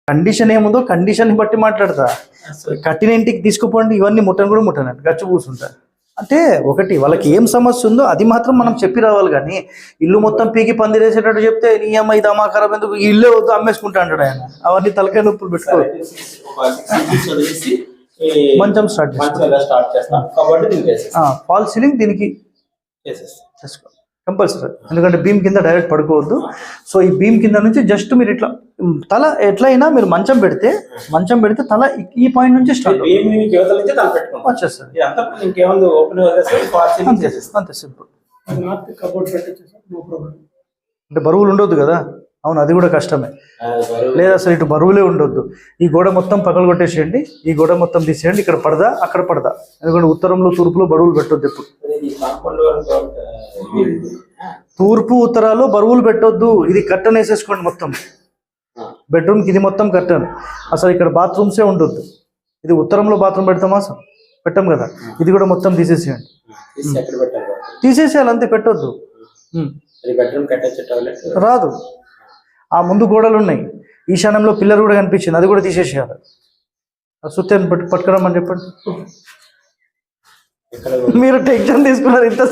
Condition ఏముందో condition బట్టి మాట్లాడతా. కట్టిన ఇంటికి తీసుకుపోండి, ఇవన్నీ ముట్టను కూడా ముట్టనండి, గచ్చు కూర్చుంటా. అంటే ఒకటి వాళ్ళకి ఏం సమస్య ఉందో అది మాత్రం మనం చెప్పి రావాలి. కానీ ఇల్లు మొత్తం పీకి పందిరేసేటట్టు చెప్తే నీ అమ్మ ఇది అమ్మా ఖరాబ్ ఎందుకు, ఈ ఇల్లే వద్దు అమ్మేసుకుంటా అంటాడు ఆయన. అవన్నీ తలకాయ నొప్పులు పెట్టుకో. మంచం స్టార్ట్ చేస్తాం. ఫాల్ సీలింగ్ దీనికి చేసుకో కంపల్సరీ, ఎందుకంటే బీమ్ కింద డైరెక్ట్ పడుకోవద్దు. సో ఈ బీమ్ కింద నుంచి జస్ట్ మీరు ఇట్లా తల ఎట్లయినా మీరు మంచం పెడితే తల ఈ పాయింట్ నుంచి స్టార్ట్ వచ్చేస్తుంది. అంతే సింపుల్. అంటే బరువులు ఉండొద్దు కదా. అవును, అది కూడా కష్టమే. లేదా అసలు ఇటు బరువులే ఉండొద్దు. ఈ గోడ మొత్తం పగలు కొట్టేసేయండి, ఈ గోడ మొత్తం తీసేయండి. ఇక్కడ పడదా అక్కడ పడదా, ఎందుకంటే ఉత్తరంలో తూర్పులో బరువులు పెట్టొద్దు. ఎప్పుడు తూర్పు ఉత్తరాలు బరువులు పెట్టొద్దు. ఇది కర్టన్ వేసేసుకోండి మొత్తం. బెడ్రూమ్కి ఇది మొత్తం కర్టన్. అసలు ఇక్కడ బాత్రూమ్సే ఉండొద్దు. ఇది ఉత్తరంలో బాత్రూమ్ పెడతామా అసలు పెట్టాం కదా, ఇది కూడా మొత్తం తీసేసేయండి. తీసేసేయాలి అంతే, పెట్టొద్దు. రాదు. ఆ ముందు గోడలు ఉన్నాయి, ఈశాన్యంలో పిల్లర్ కూడా కనిపించింది, అది కూడా తీసేసేయాలి. సుత్తేని పట్టుకురమ్మని చెప్పండి. మీరు టెన్షన్ తీసుకున్నారు ఇంత